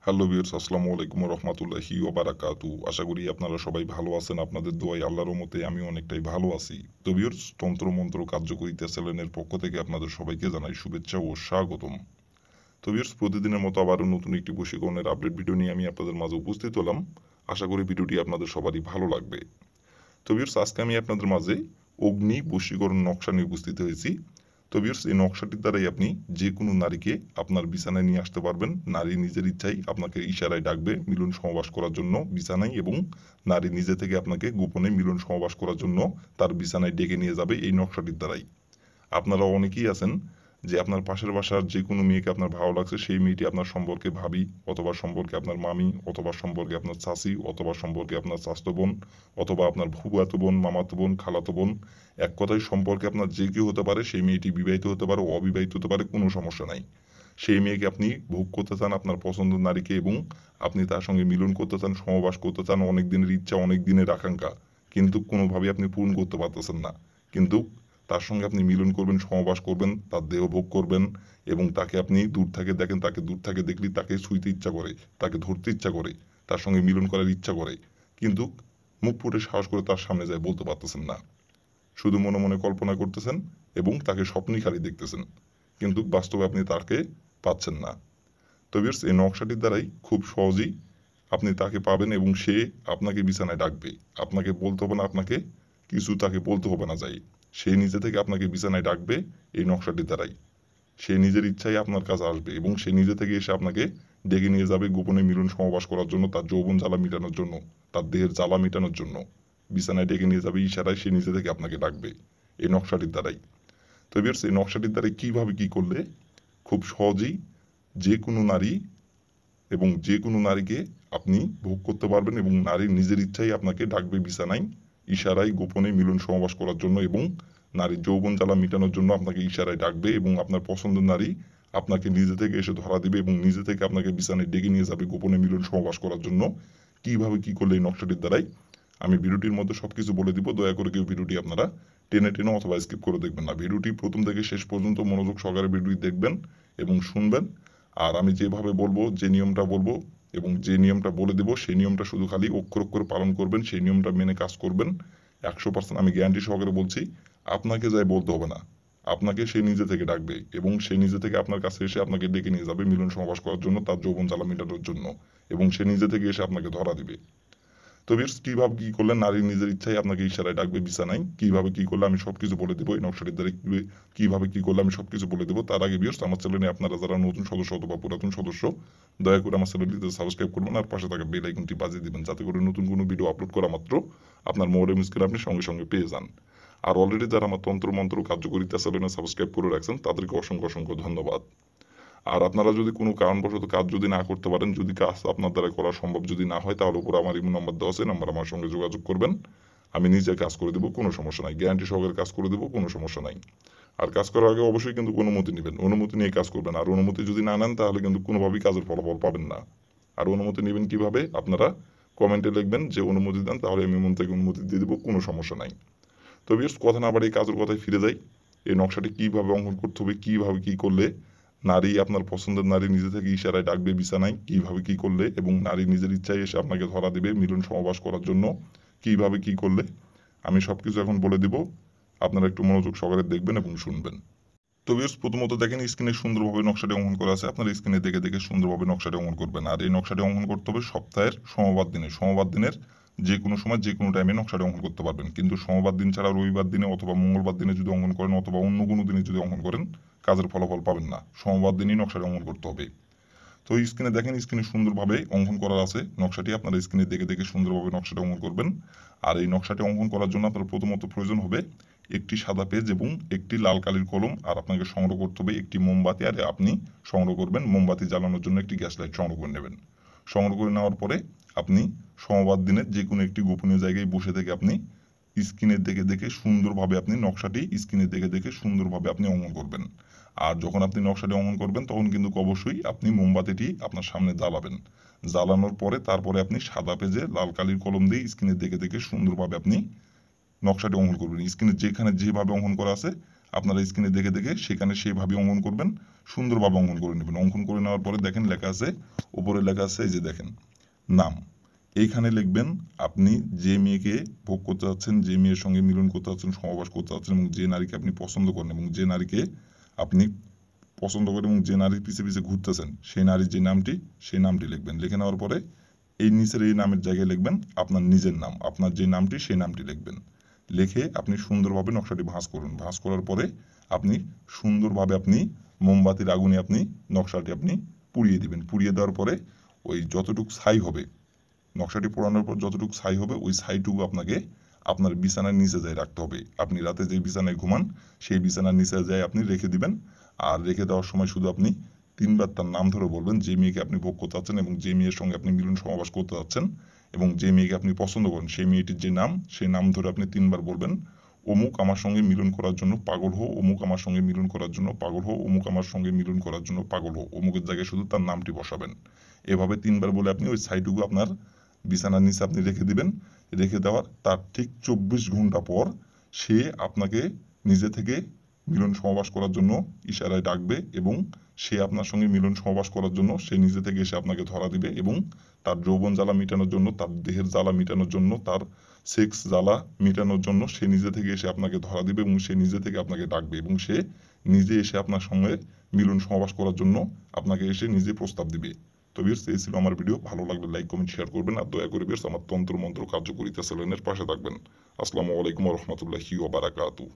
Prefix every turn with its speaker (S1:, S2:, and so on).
S1: Hello viewers, আসসালামু আলাইকুম ওয়া রাহমাতুল্লাহি ওয়া বারাকাতু। আশা করি আপনারা সবাই ভালো আছেন। আপনাদের দোয়ায় আল্লাহর রহমতে আমি অনেকটাই ভালো আছি। তো ভিউয়ার্স, তন্ত্রমন্ত্র কার্যকরিতা চ্যানেলের পক্ষ থেকে আপনাদের সবাইকে জানাই শুভেচ্ছা ও স্বাগতম। তো ভিউয়ার্স, প্রতিদিনের মতো আবারও নতুন একটি বশীকরণের আপডেট ভিডিও নিয়ে আমি আপনাদের মাঝে উপস্থিত হলাম। আশা করি ভিডিওটি আপনাদের সবারই ভালো লাগবে। তো ভিউয়ার্স, আজকে আমি আপনাদের মাঝে অগ্নি বশীকরণ নকশা নিয়ে উপস্থিত হয়েছি। তো ভিউয়ার্স, এই নকশাটির দ্বারাই আপনি যে কোনো নারীকে আপনার বিছানায় নিয়ে আসতে পারবেন। নারী নিজের ইচ্ছায় আপনাকে ইশারায় ডাকবে মিলন সহবাস করার জন্য বিছানায়, এবং নারী নিজে থেকে আপনাকে গোপনে মিলন সহবাস করার জন্য তার বিছানায় ডেকে নিয়ে যাবে এই নকশাটির দ্বারাই। আপনারা অনেকেই আছেন যে আপনার পাশের বাসার যে কোনো মেয়েকে আপনার ভালো লাগছে, সেই মেয়েটি আপনার সম্পর্কে ভাবি, অথবা সম্পর্কে আপনার মামি, অথবা সম্পর্কে আপনার চাচি, অথবা সম্পর্কে আপনার চাচাতো বোন, অথবা আপনার ফুফাতো বোন, মামাতো বোন, খালাতো বোন। এক কথায় সম্পর্কে আপনার যে কেউ হতে পারে। সেই মেয়েটি বিবাহিত হতে পারে, অবিবাহিত হতে পারে, কোনো সমস্যা নাই। সেই মেয়েকে আপনি ভোগ করতে চান, আপনার পছন্দের নারীকে, এবং আপনি তার সঙ্গে মিলন করতে চান, সহবাস করতে চান। অনেক দিনের ইচ্ছা, অনেক দিনের আকাঙ্ক্ষা, কিন্তু কোনোভাবেই আপনি পূরণ করতে পারতেছেন না। কিন্তু তার সঙ্গে আপনি মিলন করবেন, সহবাস করবেন, তার দেহ ভোগ করবেন, এবং তাকে আপনি দূর থেকে দেখেন, তাকে দূর থেকে দেখলেই তাকে ছুঁইতে ইচ্ছা করে, তাকে ধরতে ইচ্ছা করে, তার সঙ্গে মিলন করার ইচ্ছা করে, কিন্তু মুখ ফুটে সাহস করে তার সামনে যায় বলতে পারতেছেন না। শুধু মনে মনে কল্পনা করতেছেন এবং তাকে স্বপ্নই খালি দেখতেছেন, কিন্তু বাস্তবে আপনি তাকে পাচ্ছেন না। তো ভিউয়ার্স, এই নকশাটির দ্বারাই খুব সহজেই আপনি তাকে পাবেন, এবং সে আপনাকে বিছানায় ডাকবে। আপনাকে বলতে হবে না, আপনাকে কিছু তাকে বলতে হবে না। যাই, সে নিজে থেকে আপনাকে বিছানায় ডাকবে এই নকশাটির দ্বারাই। সে নিজের ইচ্ছায় আপনার কাছে আসবে, এবং সে নিজে থেকে এসে আপনাকে ডেকে নিয়ে যাবে গোপনে মিলন সহবাস করার জন্য, তার যৌবন জ্বালা মেটানোর জন্য, তার দেহের জ্বালা মেটানোর জন্য বিছানায় ডেকে নিয়ে যাবে। ইশারায় সে নিজে থেকে আপনাকে ডাকবে এই নকশাটির দ্বারাই। তো ভিউয়ার্স, এই নকশাটির দ্বারাই কিভাবে কি করলে খুব সহজেই যে কোনো নারী এবং যে কোনো নারীকে আপনি ভোগ করতে পারবেন, এবং নারীর নিজের ইচ্ছাই আপনাকে ডাকবে বিছানায় ইশারায় গোপনে মিলন সহবাস করার জন্য, এবং নারীর যৌবন জ্বালা মেটানোর জন্য আপনাকে ইশারায় ডাকবে, এবং আপনার পছন্দের নারী আপনাকে নিজে থেকে এসে ধরা দিবে, এবং নিজে থেকে আপনাকে বিছানায় ডেকে নিয়ে যাবে গোপনে মিলন সহবাস করার জন্য। কিভাবে কি করলে এই নকশাটির দ্বারাই আমি ভিডিওটির মধ্যে সবকিছু বলে দিব। দয়া করে কেউ ভিডিওটি আপনারা টেনে টেনে অথবা স্কিপ করে দেখবেন না। ভিডিওটি প্রথম থেকে শেষ পর্যন্ত মনোযোগ সহকারে ভিডিওটি দেখবেন এবং শুনবেন। আর আমি যেভাবে বলবো, যে নিয়মটা বলবো এবং যে নিয়মটা বলে দেবো, সেই নিয়মটা শুধু খালি অক্ষর অক্ষরে পালন করবেন, সেই নিয়মটা মেনে কাজ করবেন। 100% আমি গ্যারান্টি সহকারে বলছি, আপনাকে যাই বলতে হবে না। আপনাকে সে নিজে থেকে ডাকবে, এবং সে নিজে থেকে আপনার কাছে এসে আপনাকে ডেকে নিয়ে যাবে মিলন সমাবাস করার জন্য, তার যৌবন জ্বালা মেটানোর জন্য, এবং সে নিজে থেকে এসে আপনাকে ধরা দিবে। তো ভিউয়ার্স, কিভাবে কি করলে নারী নিজের ইচ্ছায় আপনাকে ইশারায় ডাকবে বিছানায়, কিভাবে কি করলে আমি সবকিছু বলে দেবো এই নকশাটির দ্বারা। কিভাবে কি করলে আমি সবকিছু বলে দেবো, তার আগে ভিউয়ার্স, আমার চ্যানেলে আপনারা যারা নতুন সদস্য অথবা পুরাতন সদস্য, দয়া করে আমার চ্যানেলটিতে সাবস্ক্রাইব করবেন, আর পাশে থাকা বেল আইকনটি বাজিয়ে দিবেন, যাতে করে নতুন কোনো ভিডিও আপলোড করা মাত্র আপনার মোবাইলের স্ক্রিনে আপনি সঙ্গে সঙ্গে পেয়ে যান। আর অলরেডি যারা আমার তন্ত্র মন্ত্র কার্যকরিতা চ্যানেলে সাবস্ক্রাইব করে রাখছেন, তাদেরকে অসংখ্য অসংখ্য ধন্যবাদ। আর আপনারা যদি কোনো কারণবশত কাজ যদি না করতে পারেন, যদি কাজ আপনার দ্বারা করা সম্ভব যদি না হয়, তাহলে উপরে আমার ইমো নাম্বার দেওয়া আছে, নাম্বার আমার সঙ্গে যোগাযোগ করবেন। আমি নিজে কাজ করে দেবো, কোনো সমস্যা নাই। গ্যারান্টি সহকারে কাজ করে দেবো, কোনো সমস্যা নাই। আর কাজ করার আগে অবশ্যই কিন্তু অনুমতি নেবেন, অনুমতি নিয়ে কাজ করবেন। আর অনুমতি যদি না নেন, তাহলে কিন্তু কোনোভাবেই কাজের ফলাফল পাবেন না। আর অনুমতি নেবেন কিভাবে, আপনারা কমেন্টে লিখবেন যে অনুমতি দেন, তাহলে আমি মন থেকে অনুমতি দিয়ে দেবো, কোনো সমস্যা নাই। তো বেশ, কথা না বাড়িয়ে কাজের কথায় ফিরে যাই। এই নকশাটি কিভাবে অঙ্কন করতে হবে, কিভাবে কি করলে নারী আপনার পছন্দের নারী নিজে থেকে ইশারায় ডাকবে বিছানায়, কিভাবে কি করলে, এবং নারী নিজের ইচ্ছায় এসে আপনাকে ধরা দিবে মিলন সমাবাস করার জন্য, কিভাবে কি করলে আমি সবকিছু এখন বলে দিব। আপনারা একটু মনোযোগ সহকারে দেখবেন এবং শুনবেন। তো ভিউয়ার্স, প্রথমত দেখেন স্ক্রিনে সুন্দরভাবে নকশাটি অঙ্কন করা আছে, আপনার স্ক্রিনে দেখে দেখে সুন্দরভাবে নকশাটি অঙ্কন করবেন। আর এই নকশাটি অঙ্কন করতে হবে সপ্তাহের সোমবার দিনে। সোমবার দিনের যে কোনো সময় যে কোনো টাইমে নকশাটি অঙ্কন করতে পারবেন, কিন্তু সোমবার দিন ছাড়া রবিবার দিনে অথবা মঙ্গলবার দিনে যদি অঙ্কন করেন, অথবা অন্য কোনো দিনে যদি অঙ্কন করেন, কাজের ফলাফল পাবেন না। সোমবার দিনই নকশাটি অঙ্কন করতে হবে। তো স্ক্রিনে দেখেন, স্ক্রিনে সুন্দরভাবে অঙ্কন করা আছে নকশাটি, আপনারা স্ক্রিনে দেখে দেখে সুন্দরভাবে নকশাটি অঙ্কন করবেন। আর এই নকশাটি অঙ্কন করার জন্য আপনার প্রথমত প্রয়োজন হবে একটি সাদা পেজ এবং একটি লাল কালির কলম, আর আপনাকে সংগ্রহ করতে হবে একটি মোমবাতি। আর আপনি সংগ্রহ করবেন মোমবাতি জ্বালানোর জন্য একটি গ্যাস লাইট সংগ্রহ করে নেবেন। সংগ্রহ করে নেওয়ার পরে আপনি সোমবার দিনের যে কোনো একটি গোপনীয় জায়গায় বসে থেকে আপনি স্ক্রিনে দেখে দেখে সুন্দরভাবে আপনি নকশাটি স্ক্রিনে দেখে দেখে সুন্দরভাবে আপনি অঙ্কন করবেন। আর যখন আপনি নকশাটি অঙ্কন করবেন, তখন কিন্তু অবশ্যই আপনি মোমবাতিটি আপনার সামনে জ্বালাবেন। জ্বালানোর পরে তারপরে আপনি সাদা পেজে লাল কালির কলম দিয়ে স্ক্রিনে দেখে দেখে সুন্দরভাবে আপনি নকশাটি অঙ্কন করবেন। স্ক্রিনে যেখানে যেভাবে অঙ্কন করা আছে আপনারা স্ক্রিনে দেখে দেখে সেখানে সেইভাবে অঙ্কন করবেন, সুন্দরভাবে অঙ্কন করে নেবেন। অঙ্কন করে নেওয়ার পরে দেখেন লেখা আছে, উপরে লেখা আছে এই যে দেখেন নাম। এইখানে লিখবেন আপনি যে মেয়েকে ভোগ করতে যাচ্ছেন, যে মেয়ের সঙ্গে মিলন করতে যাচ্ছেন, সহবাস করতে যাচ্ছেন এবং যে নারীকে আপনি পছন্দ করেন এবং যে নারীকে আপনি পছন্দ করেন এবং যে নারীর পিছে পিছে ঘুরতেছেন সেই নারীর যে নামটি, সেই নামটি লিখবেন। লিখে নেওয়ার পরে এই নিচের এই নামের জায়গায় লিখবেন আপনার নিজের নাম, আপনার যে নামটি সেই নামটি লিখবেন। লিখে আপনি সুন্দরভাবে নকশাটি ভাঁজ করুন। ভাঁজ করার পরে আপনি সুন্দরভাবে আপনি মোমবাতির আগুনে আপনি নকশাটি আপনি পুড়িয়ে দিবেন। পুড়িয়ে দেওয়ার পরে ওই যতটুকু ছাই হবে, নকশাটি পোড়ানোর পর যতটুকু ছাই হবে ওই ছাইটুকু আপনাকে আপনার বিছানার নিচে যায় রাখতে হবে। আপনি রাতে যে বিছানায় ঘুমান সেই বিছানার নিচে যায় আপনি রেখে দিবেন। আর রেখে দেওয়ার সময় শুধু আপনি 3 বার তার নাম ধরে বলবেন, যে মেয়েকে আপনি ভোগ করতে চাচ্ছেন এবং যে মেয়ের সঙ্গে আপনি মিলন সমাবাস করতে যাচ্ছেন এবং যে মেয়েকে আপনি পছন্দ করেন সেই মেয়েটির যে নাম, সেই নাম ধরে আপনি 3 বার বলবেন, অমুক আমার সঙ্গে মিলন করার জন্য পাগল হো, অমুক আমার সঙ্গে মিলন করার জন্য পাগল হো, অমুক আমার সঙ্গে মিলন করার জন্য পাগল হো। অমুকের জায়গায় শুধু তার নামটি বসাবেন। এভাবে 3 বার বলে আপনি ওই ছাইটুকু আপনার বিছানার নিচে আপনি রেখে দিবেন। রেখে দেওয়ার তার ঠিক 24 ঘন্টা পর সে আপনাকে নিজে থেকে মিলন সহবাস করার জন্য ইশারায় ডাকবে এবং সে আপনার সঙ্গে মিলন সহবাস করার জন্য সে নিজে থেকে এসে আপনাকে ধরা দিবে এবং তার যৌবন জ্বালা মিটানোর জন্য, তার দেহের জ্বালা মিটানোর জন্য, তার সেক্স জ্বালা মিটানোর জন্য সে নিজে থেকে এসে আপনাকে ধরা দিবে এবং সে নিজে থেকে আপনাকে ডাকবে এবং সে নিজে এসে আপনার সঙ্গে মিলন সহবাস করার জন্য আপনাকে এসে নিজে প্রস্তাব দিবে। তো ভিউয়ার্স, এই ছিল আমার ভিডিও। ভালো লাগলে লাইক কমেন্ট শেয়ার করবেন আর দয়া করে ভিউয়ার্স আমার তন্ত্র মন্ত্র কার্যকরিতা চ্যানেলের পাশে থাকবেন। আসসালামু আলাইকুম ওয়া রাহমাতুল্লাহি ওয়া বারাকাতুহু।